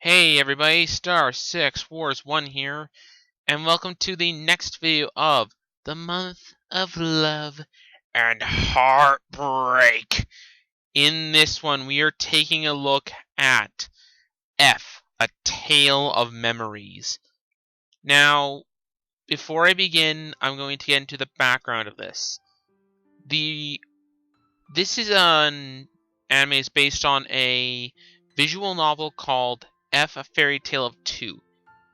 Hey everybody, Star 6 Wars 1 here, and welcome to the next video of the month of love and heartbreak. In this one, we are taking a look at F, A Tale of Memories. Now, before I begin, I'm going to get into the background of this. This is an anime is based on a visual novel called F, A Fairy Tale of Two,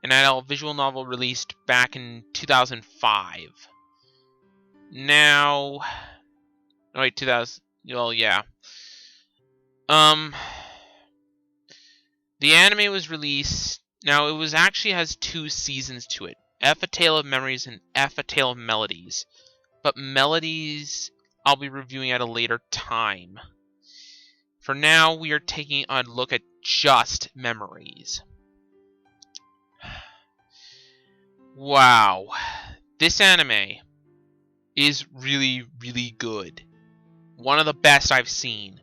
an adult visual novel released back in 2005. Now, oh wait, 2000. Well, yeah. The anime was released. Now, it was actually has two seasons to it: F, A Tale of Memories and F, A Tale of Melodies. But Melodies, I'll be reviewing at a later time. For now, we are taking a look at just Memories. Wow, this anime is really, really good. One of the best I've seen.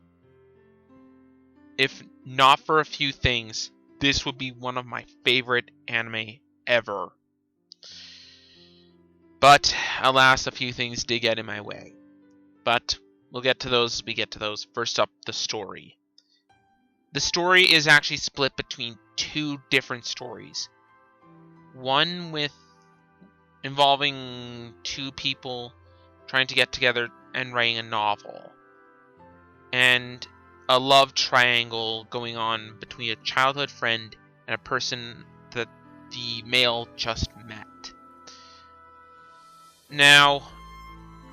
If not for a few things, this would be one of my favorite anime ever. But, alas, a few things did get in my way. But, we'll get to those as we get to those. First up, the story. The story is actually split between two different stories. One involving two people trying to get together and writing a novel. And a love triangle going on between a childhood friend and a person that the male just met. Now,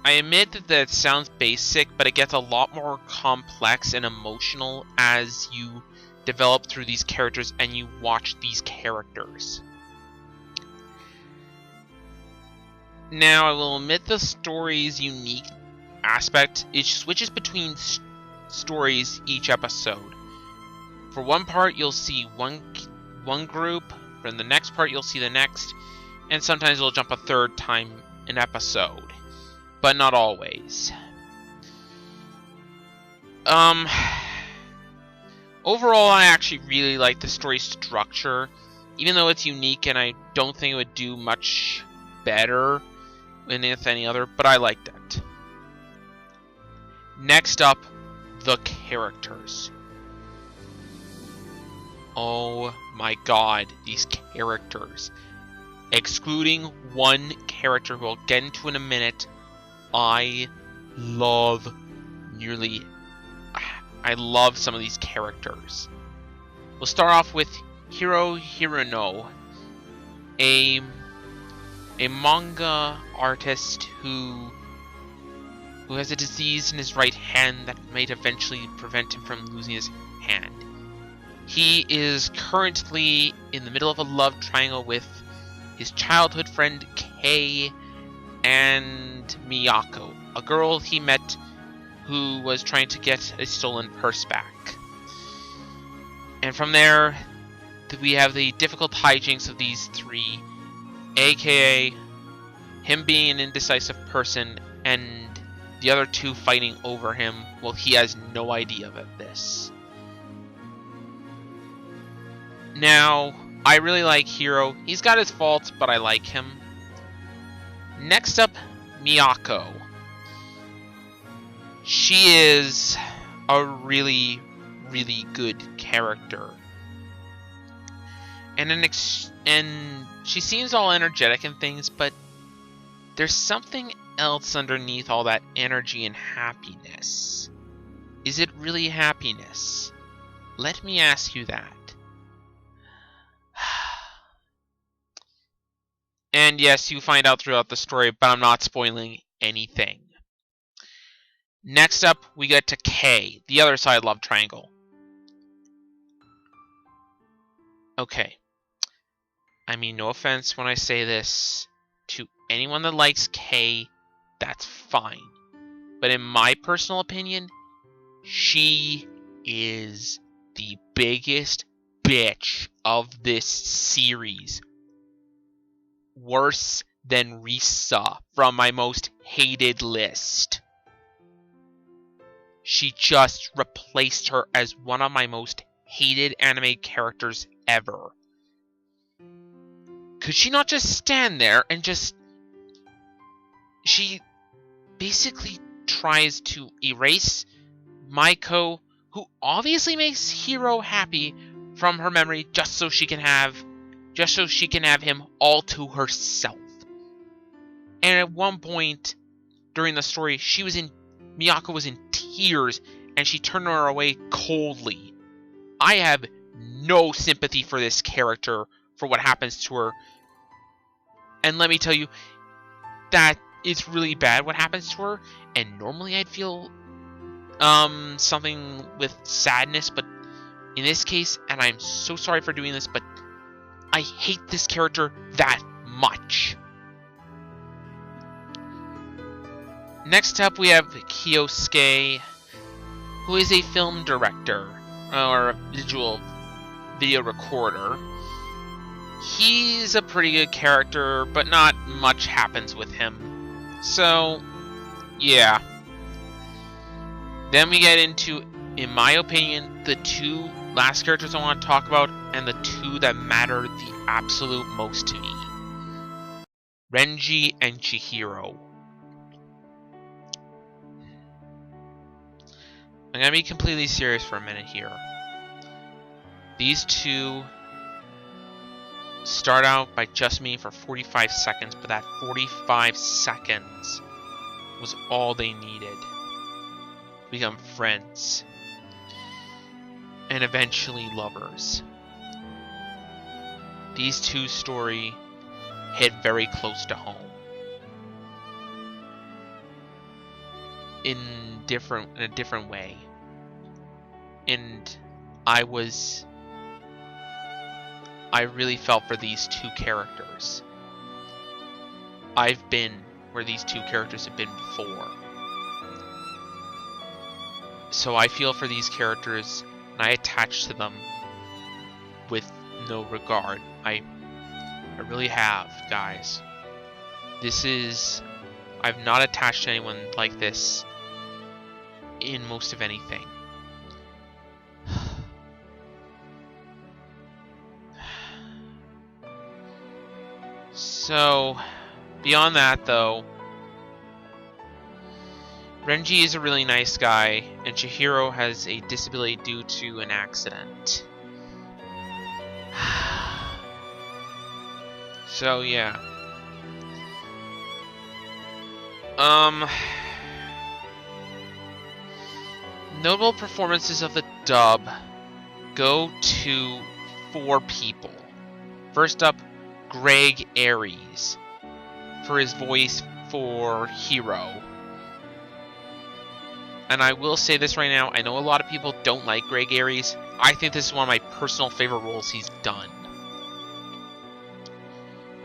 I admit that sounds basic, but it gets a lot more complex and emotional as you develop through these characters and you watch these characters. Now, I will admit the story's unique aspect. It switches between stories each episode. For one part, you'll see one group. For the next part, you'll see the next. And sometimes it'll jump a third time an episode. But not always. Overall, I actually really like the story structure. Even though it's unique and I don't think it would do much better with any other, but I liked it. Next up, the characters. Oh my god, these characters. Excluding one character who I'll get into in a minute, I love some of these characters. We'll start off with Hirano, a manga artist who has a disease in his right hand that might eventually prevent him from losing his hand. He is currently in the middle of a love triangle with his childhood friend Kei and Miyako, a girl he met who was trying to get a stolen purse back. And from there, we have the difficult hijinks of these three, aka him being an indecisive person and the other two fighting over him while he has no idea of this. Now, I really like Hiro. He's got his faults, but I like him. Next up, Miyako. She is a really, really good character. And she seems all energetic and things, but there's something else underneath all that energy and happiness. Is it really happiness? Let me ask you that. And yes, you find out throughout the story, but I'm not spoiling anything. Next up, we get to Kei, the other side love triangle. Okay. I mean, no offense when I say this. To anyone that likes Kei, that's fine. But in my personal opinion, she is the biggest bitch of this series. Worse than Risa from my most hated list. She just replaced her as one of my most hated anime characters ever. Could she not just stand there and just... She basically tries to erase Miyako, who obviously makes Hiro happy, from her memory just so she can have him all to herself. And at one point during the story, Miyako was in tears and she turned her away coldly. I have no sympathy for this character, for what happens to her. And let me tell you, that it's really bad what happens to her. And normally I'd feel something with sadness, but in this case, and I'm so sorry for doing this, but I hate this character that much. Next up, we have Kiosk, who is a film director, or a video recorder. He's a pretty good character, but not much happens with him. So, yeah. Then we get into, in my opinion, the two last characters I want to talk about, and the two that matter the absolute most to me. Renji and Chihiro. I'm gonna be completely serious for a minute here. These two start out by just meeting for 45 seconds, but that 45 seconds was all they needed to become friends and eventually lovers. These two story hit very close to home in a different way, and I really felt for these two characters. I've been where these two characters have been before, so I feel for these characters and I attach to them with no regard. I really have, guys. I've not attached to anyone like this in most of anything. So, beyond that though, Renji is a really nice guy, and Chihiro has a disability due to an accident. So, yeah. Notable performances of the dub go to 4 people. First up, Greg Aries for his voice for Hiro. And I will say this right now, I know a lot of people don't like Greg Aries. I think this is one of my personal favorite roles he's done.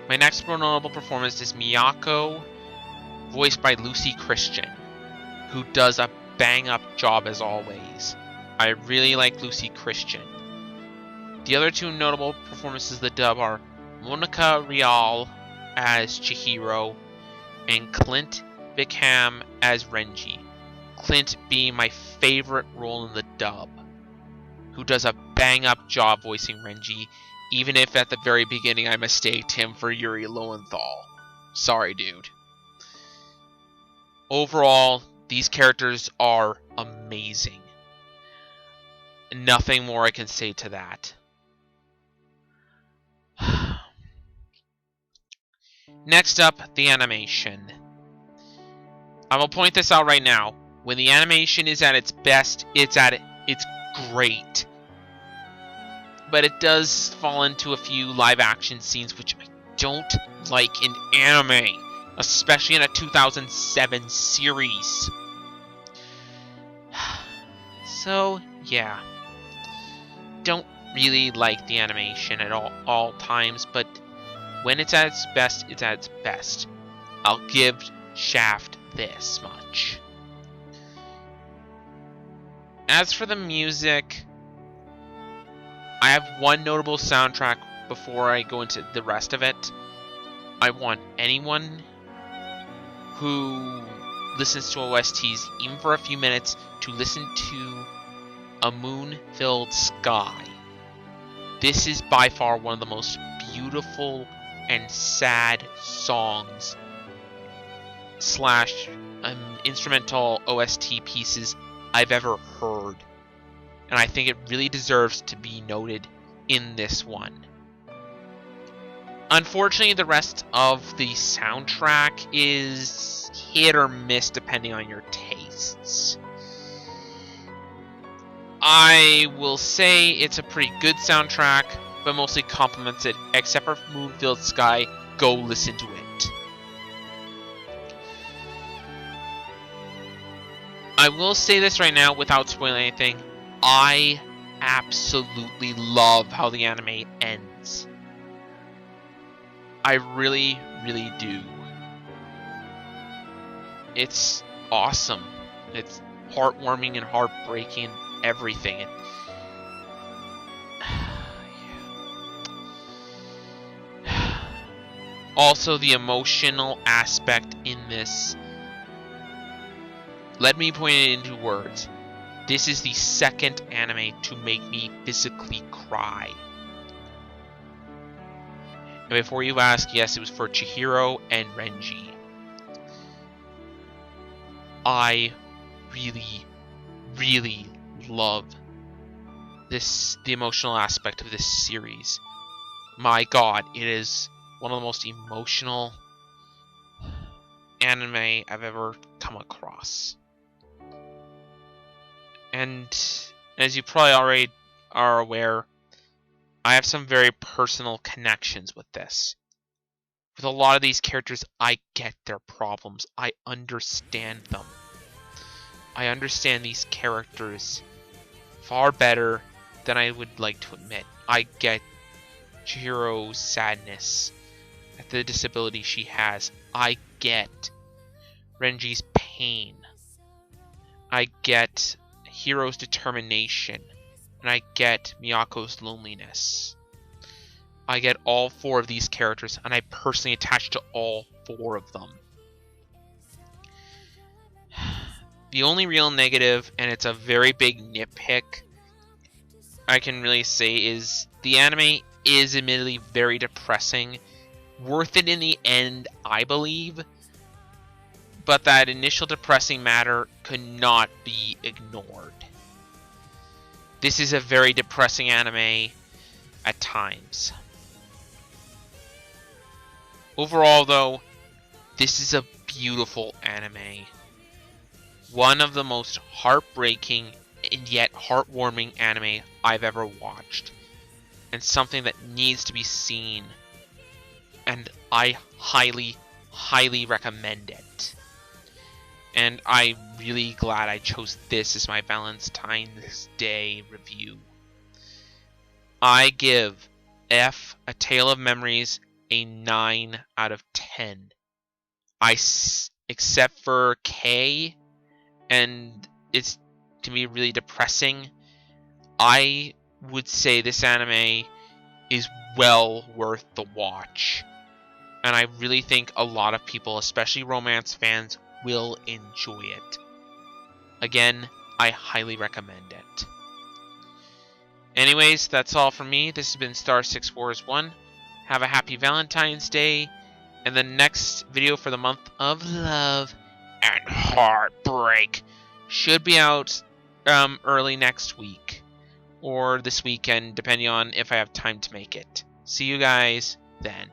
My next notable performance is Miyako, voiced by Lucy Christian, who does a bang-up job as always. I really like Lucy Christian. The other 2 notable performances of the dub are Monica Rial as Chihiro and Clint Bickham as Renji. Clint being my favorite role in the dub, who does a bang-up job voicing Renji, even if at the very beginning I mistaked him for Yuri Lowenthal. Sorry, dude. Overall, these characters are amazing. Nothing more I can say to that. Next up, the animation. I will point this out right now. When the animation is at its best, it's great. But it does fall into a few live action scenes which I don't like in anime, especially in a 2007 series. So, yeah. Don't really like the animation at all times, but when it's at its best, it's at its best. I'll give Shaft this much. As for the music, I have one notable soundtrack before I go into the rest of it. I want anyone who listens to OSTs, even for a few minutes, to listen to A Moon-Filled Sky this is by far one of the most beautiful and sad songs slash instrumental OST pieces I've ever heard. And I think it really deserves to be noted in this one. Unfortunately, the rest of the soundtrack is hit or miss depending on your tastes. I will say it's a pretty good soundtrack, but mostly complements it, except for Moonfield Sky. Go listen to it. I will say this right now without spoiling anything. I absolutely love how the anime ends. I really, really do. It's awesome. It's heartwarming and heartbreaking. Everything. Also, the emotional aspect in this. Let me point it into words. This is the second anime to make me physically cry. And before you ask, yes, it was for Chihiro and Renji. I really, really love the emotional aspect of this series. My god, it is one of the most emotional anime I've ever come across. And as you probably already are aware, I have some very personal connections with this. With a lot of these characters, I get their problems. I understand them. I understand these characters far better than I would like to admit. I get Chihiro's sadness at the disability she has. I get Renji's pain. I get Hiro's determination. And I get Miyako's loneliness. I get all four of these characters, and I personally attach to all four of them. The only real negative, and it's a very big nitpick, I can really say is the anime is admittedly very depressing. Worth it in the end, I believe. But that initial depressing matter could not be ignored. This is a very depressing anime at times. Overall, though, this is a beautiful anime. One of the most heartbreaking and yet heartwarming anime I've ever watched. And something that needs to be seen. And I highly, highly recommend it. And I'm really glad I chose this as my Valentine's Day review. I give F, A Tale of Memories, a 9 out of 10. Except for K, and it's to be really depressing, I would say this anime is well worth the watch. And I really think a lot of people, especially romance fans, will enjoy it. Again, I highly recommend it. Anyways, that's all from me. This has been Star641. Have a happy Valentine's Day. And the next video for the month of love and heartbreak should be out early next week. Or this weekend, depending on if I have time to make it. See you guys then.